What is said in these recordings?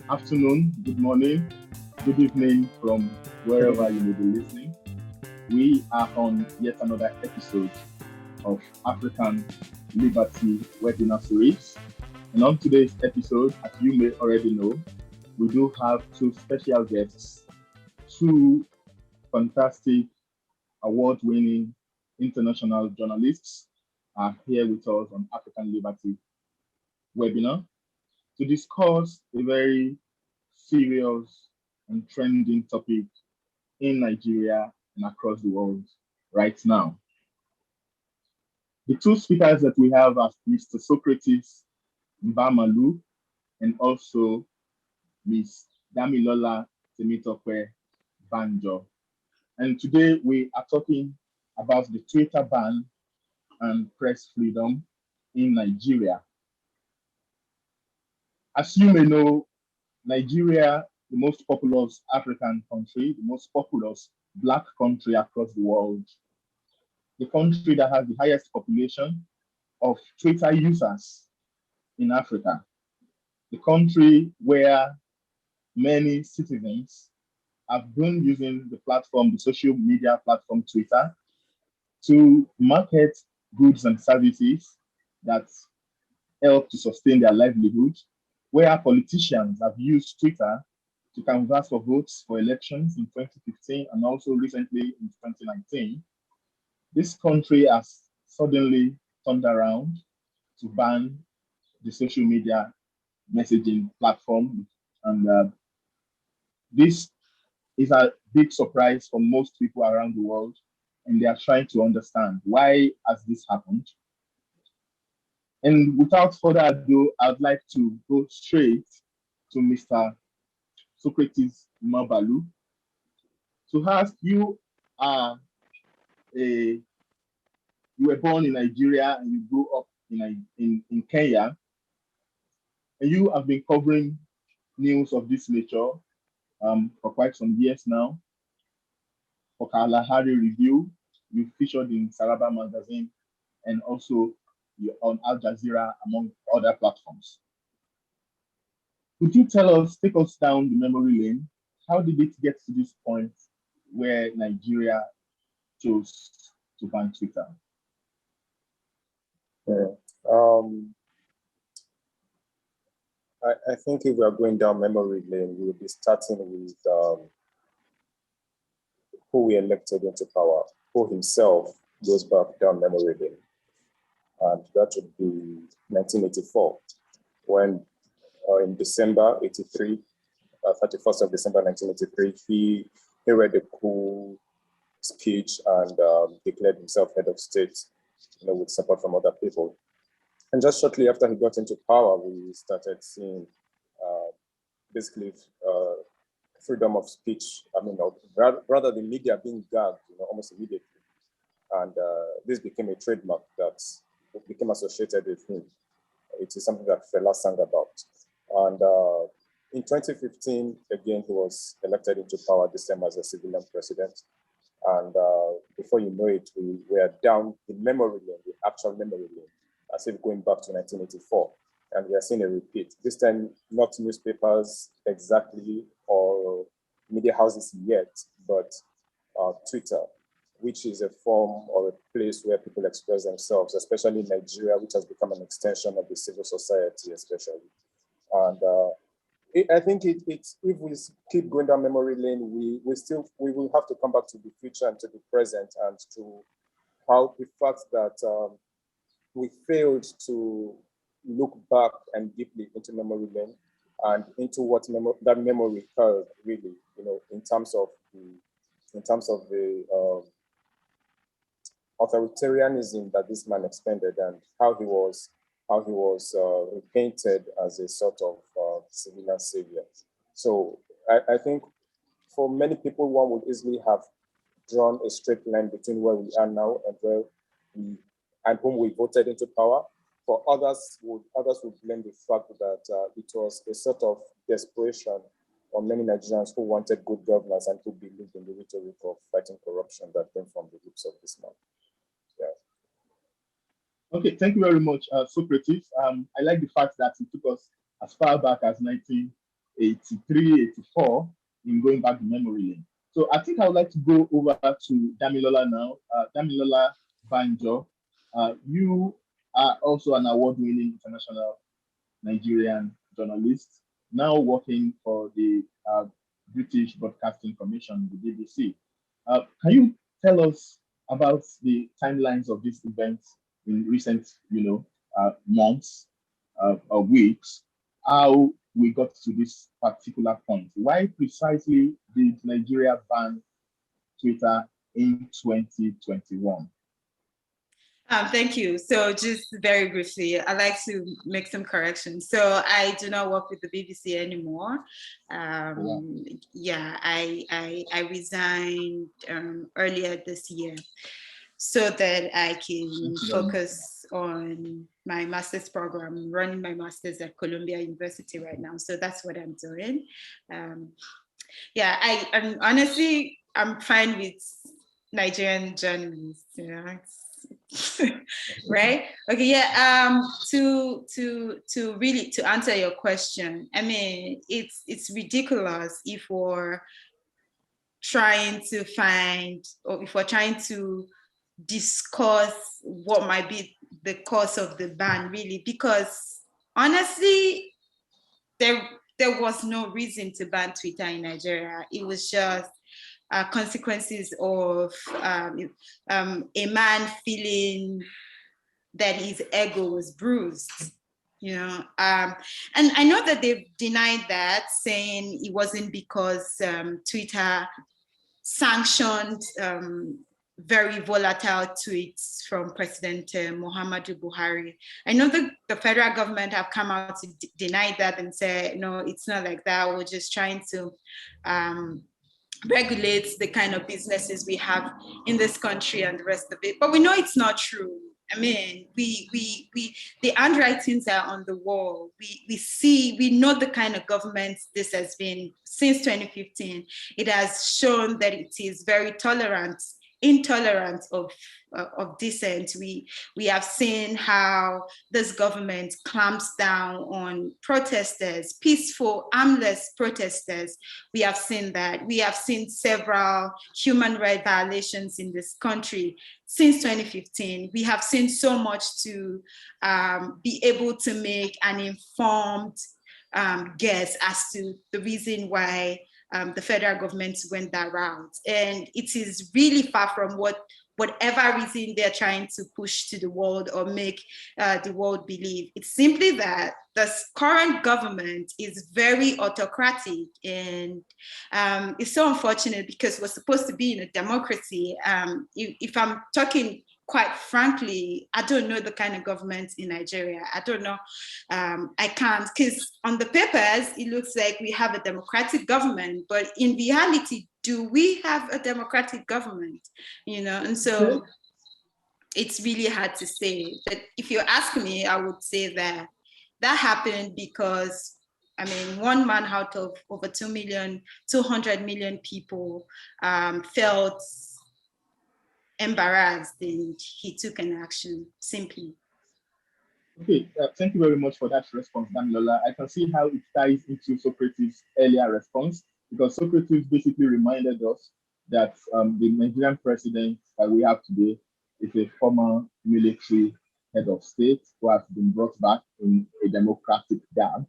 afternoon, good morning, good evening from wherever you may be listening. We are on yet another episode of African Liberty webinar series. And on today's episode, as you may already know, we do have two special guests, two fantastic award-winning international journalists are here with us on African Liberty webinar to discuss a very serious and trending topic in Nigeria and across the world right now. The two speakers that we have are Mr. Socrates Mbamalu and also Ms. Damiloa Banjo. And today we are talking about the Twitter ban and press freedom in Nigeria. As you may know, Nigeria, the most populous African country, the most populous Black country across the world, the country that has the highest population of Twitter users in Africa, the country where many citizens have been using the platform, the social media platform Twitter, to market goods and services that help to sustain their livelihood, where politicians have used Twitter to canvass for votes for elections in 2015 and also recently in 2019. This country has suddenly turned around to ban the social media messaging platform. And this is a big surprise for most people around the world. And they are trying to understand why has this happened. And without further ado, I'd like to go straight to Mr. Socrates Mbamalu to ask you are a you were born in Nigeria and you grew up in Kenya, and you have been covering news of this nature for quite some years now. For Kalahari Review, you featured in Saraba Magazine and also on Al Jazeera, among other platforms. Could you take us down the memory lane? How did it get to this point where Nigeria chose to ban Twitter? Yeah. I think if we are going down memory lane, we will be starting with who we elected into power, who himself goes back down memory lane. And that would be 1984, when in December 83, 31st of December 1983, he read a cool speech and declared himself head of state, with support from other people. And just shortly after he got into power, we started seeing basically freedom of speech. Rather the media being gagged, almost immediately. And this became a trademark that became associated with him. It is something that Fela sang about. And in 2015, again, he was elected into power, this time as a civilian president. And before you know it, we were down the memory lane, the actual memory lane, as if going back to 1984. And we are seeing a repeat. This time, not newspapers exactly or media houses yet, but Twitter, which is a form or a place where people express themselves, especially in Nigeria, which has become an extension of the civil society, especially. And I think if we keep going down memory lane, we will have to come back to the future and to the present and to how the fact that we failed to look back and deeply into memory lane and into what that memory held really, in terms of the authoritarianism that this man expended and how he was repainted as a sort of civilian savior. So I think for many people, one would easily have drawn a straight line between where we are now and whom we voted into power. For others would blame the fact that it was a sort of desperation on many Nigerians who wanted good governance and who believed in the rhetoric of fighting corruption that came from the lips of this man. Yeah. Okay, thank you very much, Socrates. I like the fact that it took us as far back as 1984 83, 84 in going back the memory lane. So I think I would like to go over to Damilola now. Damilola Banjo, you are also an award-winning international Nigerian journalist, now working for the British Broadcasting Commission, the BBC. Can you tell us about the timelines of these events in recent, months or weeks? How we got to this particular point? Why precisely did Nigeria ban Twitter in 2021? Thank you. So just very briefly, I'd like to make some corrections. So I do not work with the BBC anymore. Yeah, I resigned earlier this year so that I can focus on my master's program, running my master's at Columbia University right now. So that's what I'm doing. Yeah, I'm honestly, I'm fine with Nigerian journalists, right? Okay, yeah. To really to answer your question, I mean, it's ridiculous if we're trying to find, or if we're trying to discuss what might be the cause of the ban, really, because honestly, there was no reason to ban Twitter in Nigeria. It was just consequences of a man feeling that his ego was bruised, and I know that they've denied that, saying it wasn't because Twitter sanctioned very volatile tweets from President Muhammadu Buhari. I know that the federal government have come out to deny that and say, no, it's not like that. We're just trying to regulate the kind of businesses we have in this country and the rest of it. But we know it's not true. I mean, the handwritings are on the wall. We know the kind of government this has been since 2015. It has shown that it is very intolerant of dissent. We have seen how this government clamps down on protesters, peaceful, armless protesters. We have seen that. We have seen several human rights violations in this country since 2015. We have seen so much to be able to make an informed guess as to the reason why the federal government went that route. And it is really far from whatever reason they're trying to push to the world or make the world believe. It's simply that the current government is very autocratic, and it's so unfortunate because we're supposed to be in a democracy. If I'm talking quite frankly, I don't know the kind of government in Nigeria. I don't know. I can't, because on the papers, it looks like we have a democratic government, but in reality, do we have a democratic government? And so it's really hard to say. But if you ask me, I would say that happened because, I mean, one man out of over 200 million people felt embarrassed and he took an action, simply. Okay, thank you very much for that response, Damilola. I can see how it ties into Socrates' earlier response, because Socrates basically reminded us that the Nigerian president that we have today is a former military head of state who has been brought back in a democratic garb.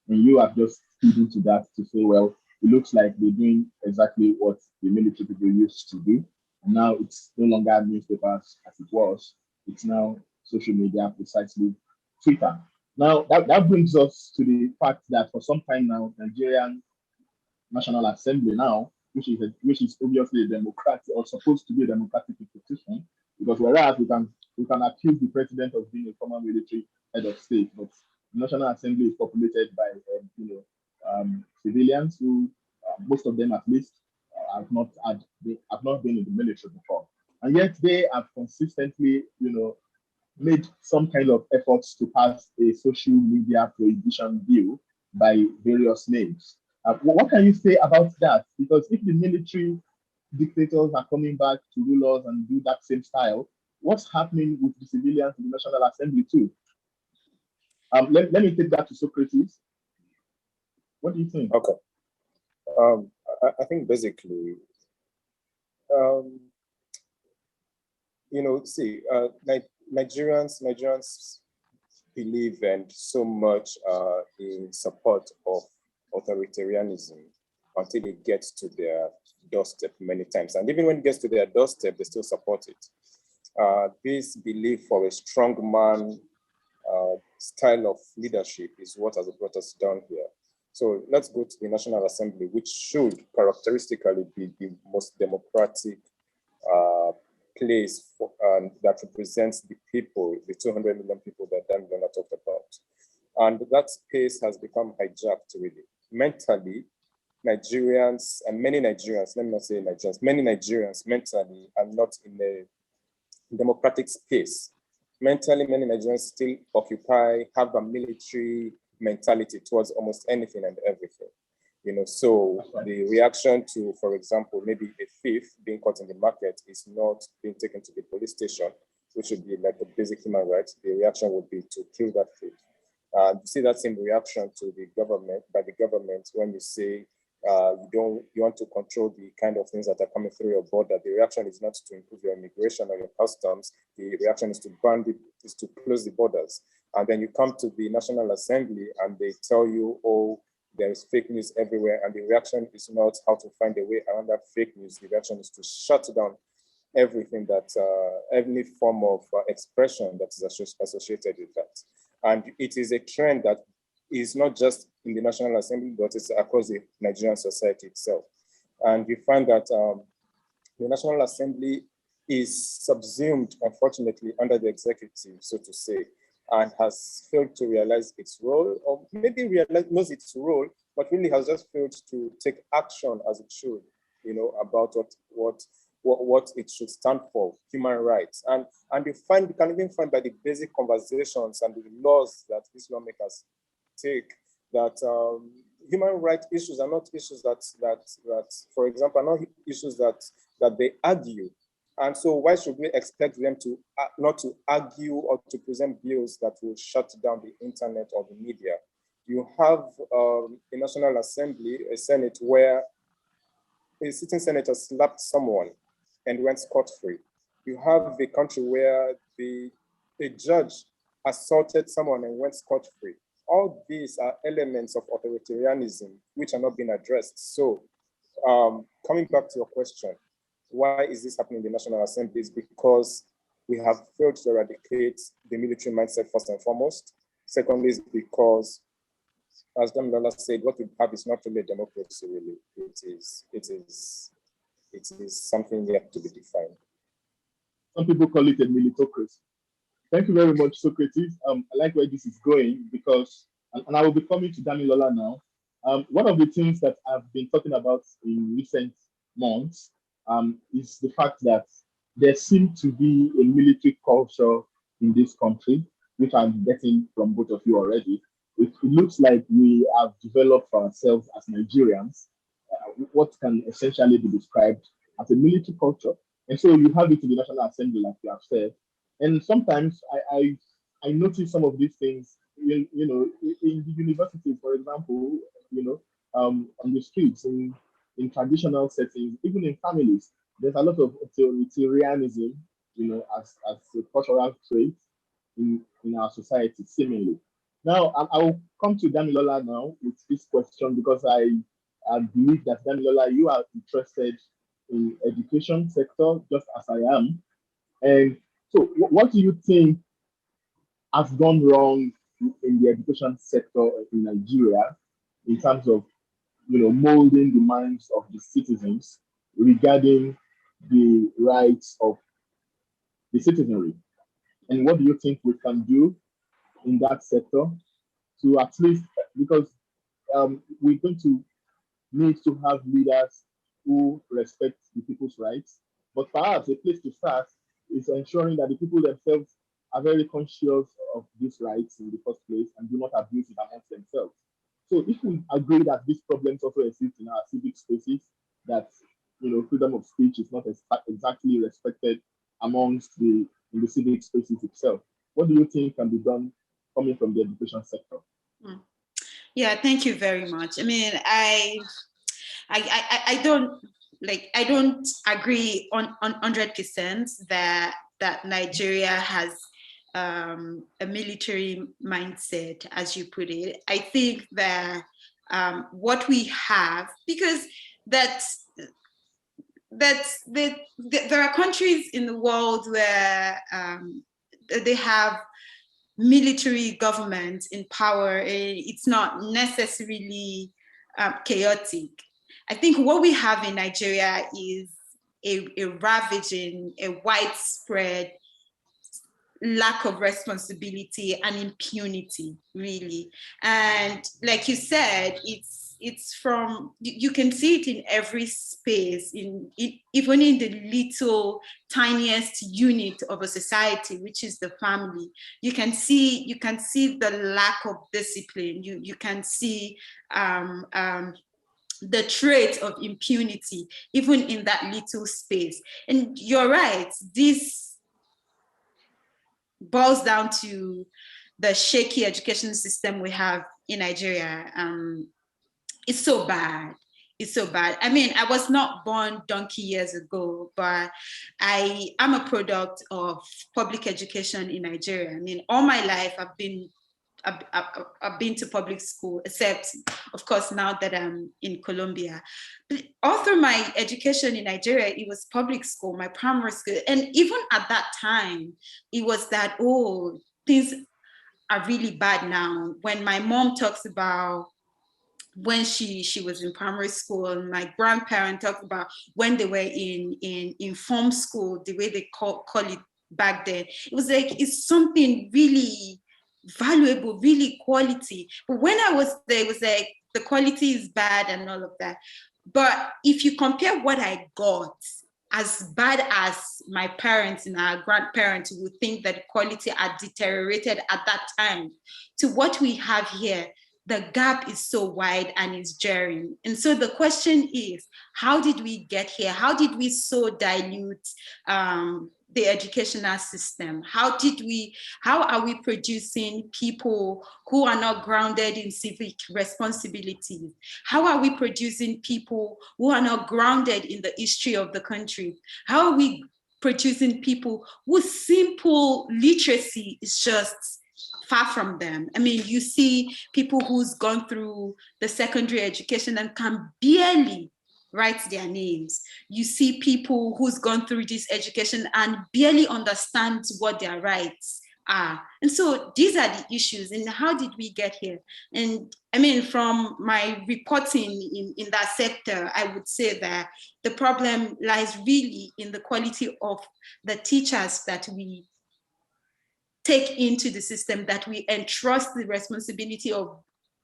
And you have just feed into that to say, well, it looks like they're doing exactly what the military people used to do. And now it's no longer newspapers as it was. It's now social media, precisely Twitter. Now, that brings us to the fact that for some time now, Nigerian National Assembly now, which is obviously a democratic or supposed to be a democratic institution, because whereas we can accuse the president of being a former military head of state, but the National Assembly is populated by civilians who, most of them at least, have not been in the military before, and yet they have consistently, made some kind of efforts to pass a social media prohibition bill by various names. What can you say about that? Because if the military dictators are coming back to rule us and do that same style, what's happening with the civilians in the National Assembly too? Let me take that to Socrates. What do you think? Okay. I think basically, Nigerians believe and so much in support of authoritarianism until it gets to their doorstep many times. And even when it gets to their doorstep, they still support it. This belief for a strong man style of leadership is what has brought us down here. So let's go to the National Assembly, which should characteristically be the most democratic place that represents the people, the 200 million people that Damiloa talked about. And that space has become hijacked really. Mentally, Nigerians, and many Nigerians, let me not say Nigerians, many Nigerians mentally are not in a democratic space. Mentally, many Nigerians still have a military mentality towards almost anything and everything. So the reaction to, for example, maybe a thief being caught in the market is not being taken to the police station, which would be like a basic human right. The reaction would be to kill that thief. You see that same reaction to the government, by the government, when you say you want to control the kind of things that are coming through your border. The reaction is not to improve your immigration or your customs. The reaction is to close the borders. And then you come to the National Assembly and they tell you, oh, there is fake news everywhere. And the reaction is not how to find a way around that fake news. The reaction is to shut down everything any form of expression that is associated with that. And it is a trend that is not just in the National Assembly, but it's across the Nigerian society itself. And we find that the National Assembly is subsumed, unfortunately, under the executive, so to say, and has failed to realize its role, or maybe knows its role, but really has just failed to take action as it should, about what it should stand for, human rights. And you can even find by the basic conversations and the laws that these lawmakers take that human rights issues are not issues that for example, are not issues that they argue. And so why should we expect them to not to argue or to present bills that will shut down the internet or the media? You have a National Assembly, a Senate, where a sitting senator slapped someone and went scot-free. You have a country where a judge assaulted someone and went scot-free. All these are elements of authoritarianism which are not being addressed. So coming back to your question, why is this happening in the National Assembly? Is because we have failed to eradicate the military mindset first and foremost. Secondly, is because, as Damiloa said, what we have is not really a democracy, really. It is something yet to be defined. Some people call it a militocracy. Thank you very much, Socrates. I like where this is going because, and I will be coming to Damiloa now. One of the things that I've been talking about in recent months is the fact that there seems to be a military culture in this country, which I'm getting from both of you already. It looks like we have developed for ourselves as Nigerians what can essentially be described as a military culture. And so you have it in the National Assembly, like you have said. And sometimes I notice some of these things, in the university, for example, on the streets, in traditional settings, even in families, there's a lot of authoritarianism, as a cultural trait in our society, seemingly. Now, I will come to Damiloa now with this question because I believe that, Damiloa, you are interested in education sector, just as I am. And so what do you think has gone wrong in the education sector in Nigeria in terms of, molding the minds of the citizens regarding the rights of the citizenry? And what do you think we can do in that sector to at least, because we're going to need to have leaders who respect the people's rights, but perhaps a place to start is ensuring that the people themselves are very conscious of these rights in the first place and do not abuse it amongst themselves. So if we agree that these problems also exist in our civic spaces, that freedom of speech is not exactly respected amongst in the civic spaces itself, what do you think can be done coming from the education sector? Yeah, thank you very much. I mean, I don't agree on 100% that Nigeria has a military mindset, as you put it. I think that what we have, because that's there are countries in the world where they have military government in power. It's not necessarily chaotic. I think what we have in Nigeria is a ravaging, a widespread lack of responsibility and impunity, really. And like you said, it's from, you can see it in every space, even in the little tiniest unit of a society, which is the family. You can see the lack of discipline. You can see the trait of impunity even in that little space. And you're right, this boils down to the shaky education system we have in Nigeria. It's so bad. It's so bad. I mean, I was not born donkey years ago, but I am a product of public education in Nigeria. I mean, all my life I've been to public school, except, of course, now that I'm in Colombia. But all through my education in Nigeria, it was public school, my primary school. And even at that time, it was that, oh, things are really bad now. When my mom talks about when she was in primary school, and my grandparent talked about when they were in form school, the way they call it back then, it was like, it's something really valuable, really quality. But when I was there, it was like the quality is bad and all of that. But if you compare what I got, as bad as my parents and our grandparents would think that quality had deteriorated at that time, to what we have here, the gap is so wide and it's jarring. And so the question is, how did we get here? How did we so dilute the educational system? How are we producing people who are not grounded in civic responsibilities? How are we producing people who are not grounded in the history of the country? How are we producing people whose simple literacy is just far from them? I mean, you see people who's gone through the secondary education and can barely write their names. You see people who's gone through this education and barely understand what their rights are. And so these are the issues. And how did we get here? And I mean, from my reporting in that sector, I would say that the problem lies really in the quality of the teachers that we take into the system, that we entrust the responsibility of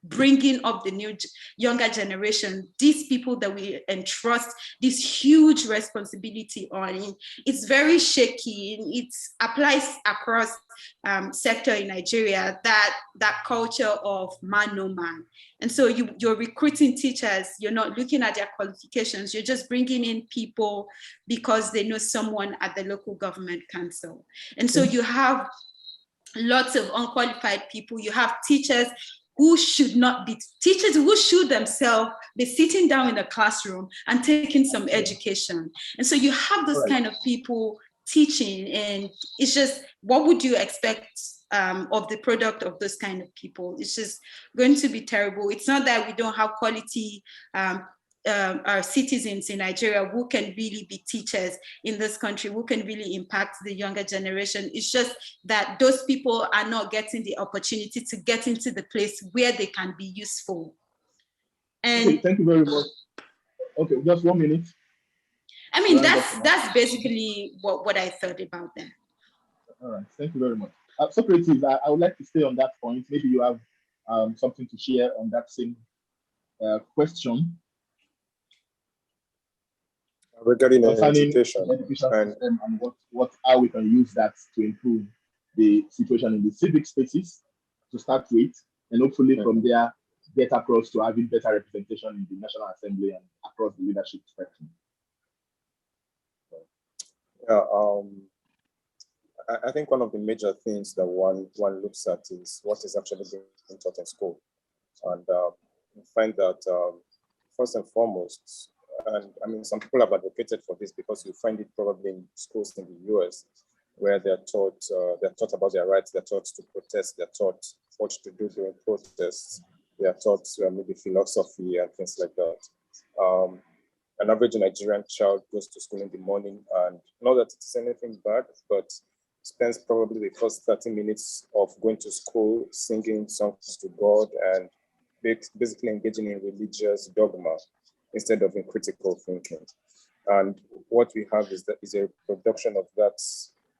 bringing up the younger generation, these people that we entrust this huge responsibility on. It's very shaky. It applies across sector in Nigeria, that culture of man no man. And so you're recruiting teachers, you're not looking at their qualifications, you're just bringing in people because they know someone at the local government council. And so you have lots of unqualified people. You have teachers who should not be teachers, who should themselves be sitting down in a classroom and taking some education. And so you have those kind of people teaching, and it's just, what would you expect of the product of those kind of people? It's just going to be terrible. It's not that we don't have quality our citizens in Nigeria who can really be teachers in this country, who can really impact the younger generation. It's just that those people are not getting the opportunity to get into the place where they can be useful. And okay, thank you very much. Okay, just 1 minute. I mean, that's basically what I thought about that. All right, thank you very much. Socrates, I would like to stay on that point. Maybe you have something to share on that same question. Regarding education and how we can use that to improve the situation in the civic spaces to start with, and hopefully from there get across to having better representation in the National Assembly and across the leadership spectrum. Yeah, I think one of the major things that one looks at is what is actually being taught in school. And we find that first and foremost, and I mean, some people have advocated for this because you find it probably in schools in the US, where they're taught about their rights, they're taught to protest, they're taught what to do during protests, they're taught maybe philosophy and things like that. An average Nigerian child goes to school in the morning, and not that it's anything bad, but spends probably the first 30 minutes of going to school, singing songs to God, and basically engaging in religious dogma instead of in critical thinking. And what we have is a production of that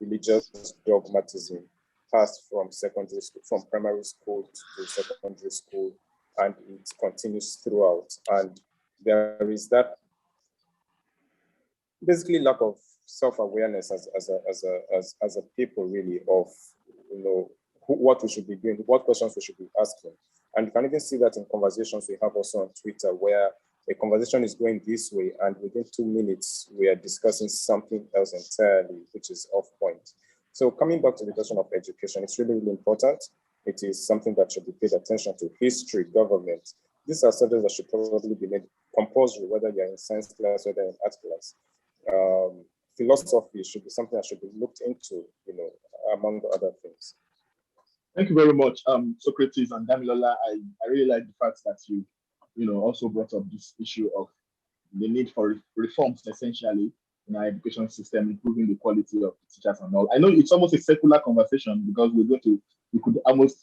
religious dogmatism passed from secondary school, from primary school to secondary school, and it continues throughout. And there is that basically lack of self-awareness as a people, really, of what we should be doing, what questions we should be asking. And you can even see that in conversations we have also on Twitter, where a conversation is going this way, and within 2 minutes, we are discussing something else entirely, which is off point. So coming back to the question of education, it's really, really important. It is something that should be paid attention to. History, government. These are subjects that should probably be made compulsory, whether you're in science class, whether in art class. Philosophy should be something that should be looked into, among other things. Thank you very much, Socrates and Damilola. I really like the fact that you also brought up this issue of the need for reforms, essentially, in our education system, improving the quality of the teachers and all. I know it's almost a secular conversation because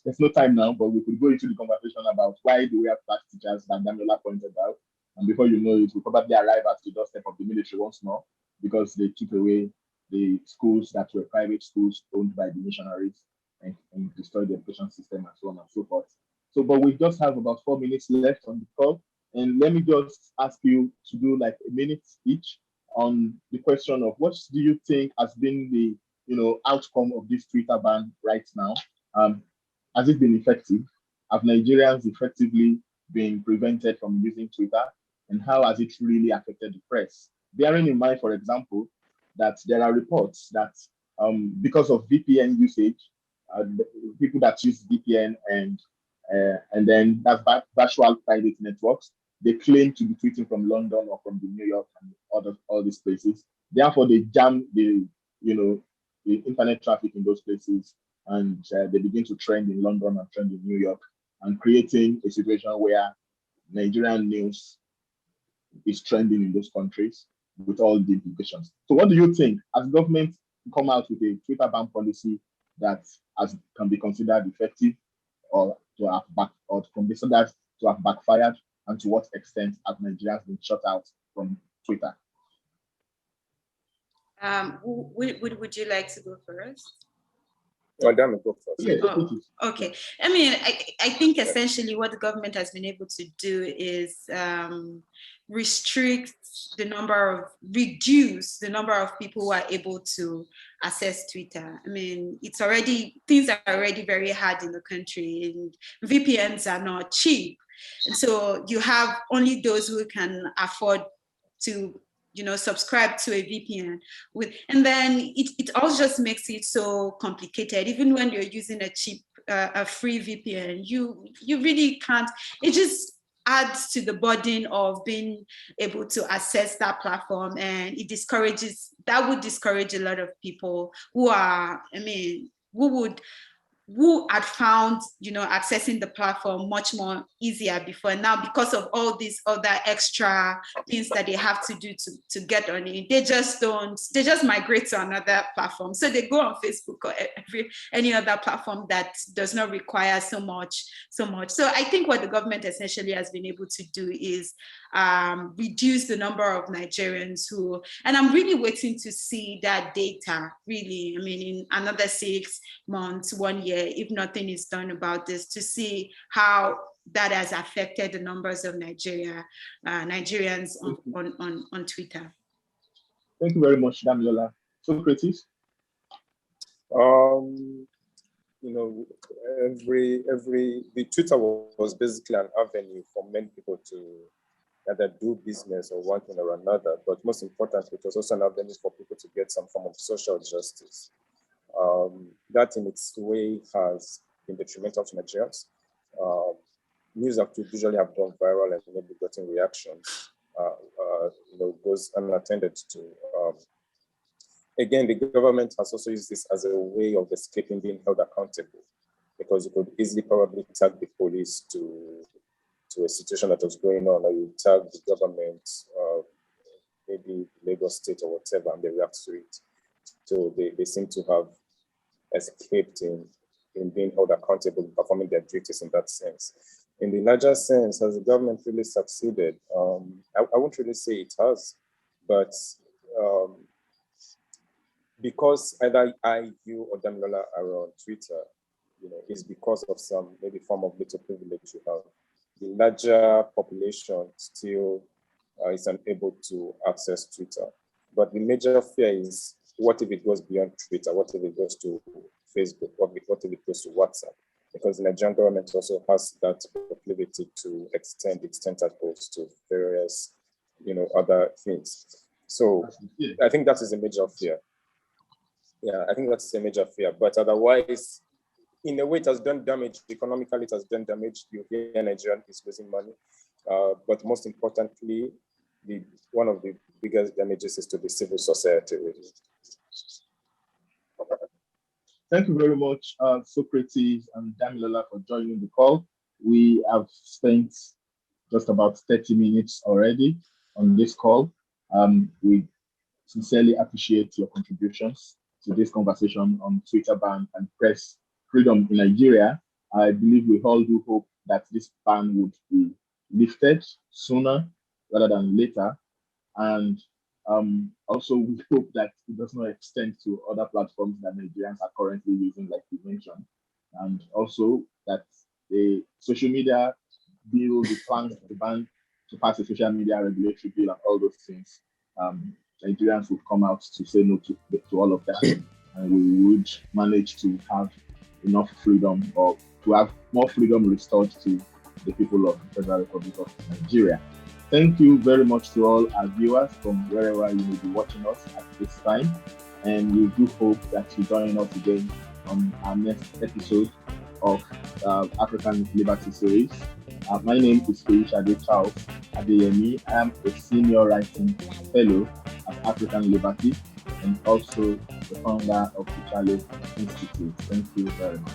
there's no time now, but we could go into the conversation about why do we have black teachers that Damilola pointed out. And before you know it, we'll probably arrive at the doorstep of the military once more because they took away the schools that were private schools owned by the missionaries and destroyed the education system and so on and so forth. So, but we just have about 4 minutes left on the call. And let me just ask you to do like a minute each on the question of what do you think has been the outcome of this Twitter ban right now? Has it been effective? Have Nigerians effectively been prevented from using Twitter? And how has it really affected the press? Bearing in mind, for example, that there are reports that because of VPN usage, people that use VPN and then that's virtual private networks, they claim to be tweeting from London or from the New York and all these places. Therefore, they jam the internet traffic in those places, and they begin to trend in London and trend in New York, and creating a situation where Nigerian news is trending in those countries with all the implications. So what do you think? Has government come out with a Twitter ban policy that can be considered effective or can be considered to have backfired? And to what extent have Nigerians been shut out from Twitter? Would you like to go first? Madam, go first. Yeah, okay. I mean, I think essentially what the government has been able to do is reduce the number of people who are able to access Twitter. I mean, things are already very hard in the country, and VPNs are not cheap. And so you have only those who can afford to subscribe to a VPN and then it all just makes it so complicated. Even when you're using a free VPN, you really can't. It just adds to the burden of being able to access that platform, and that would discourage a lot of people who had found accessing the platform much more easier before. Now, because of all these other extra things that they have to do to get on it, they just migrate to another platform. So they go on Facebook or any other platform that does not require so much. So I think what the government essentially has been able to do is reduce the number of Nigerians and I'm really waiting to see that data, really. I mean, in another 6 months, 1 year, if nothing is done about this, to see how that has affected the numbers of Nigerians on Twitter. Thank you very much, Damilola. Socrates? The Twitter was basically an avenue for many people to either do business or one thing or another, but most importantly, it was also an avenue for people to get some form of social justice. That in its way has been detrimental to Nigerians. news that would usually have gone viral and maybe gotten reactions, goes unattended to. Again, the government has also used this as a way of escaping being held accountable, because you could easily probably tag the police to a situation that was going on, or you tag the government, maybe Lagos State or whatever, and they react to it. So they seem to have escaped in being held accountable, performing their duties in that sense. In the larger sense, has the government really succeeded? I won't really say it has, but because either you or Damiloa are on Twitter, is because of some maybe form of little privilege you have. The larger population still is unable to access Twitter. But the major fear is, what if it goes beyond Twitter? What if it goes to Facebook? What if it goes to WhatsApp? Because the Nigerian government also has that proclivity to extend its tentacles to various, other things. So I think that is a major fear. Yeah, I think that's a major fear. But otherwise, in a way, it has done damage. Economically, it has done damage. You hear Nigerian is losing money. But most importantly, one of the biggest damages is to the civil society. Really. Thank you very much, Socrates and Damiloa, for joining the call. We have spent just about 30 minutes already on this call. We sincerely appreciate your contributions to this conversation on Twitter ban and press freedom in Nigeria. I believe we all do hope that this ban would be lifted sooner rather than later. And also, we hope that it does not extend to other platforms that Nigerians are currently using, like you mentioned. And also that the social media bill, the plan to ban, to pass a social media regulatory bill and all those things, Nigerians would come out to say no to all of that. And we would manage to have enough freedom, or to have more freedom restored to the people of the Federal Republic of Nigeria. Thank you very much to all our viewers from wherever you may be watching us at this time. And we do hope that you join us again on our next episode of African Liberty Series. My name is Feyisade Adeyemi. I am a senior writing fellow at African Liberty and also the founder of the Charles Institute. Thank you very much.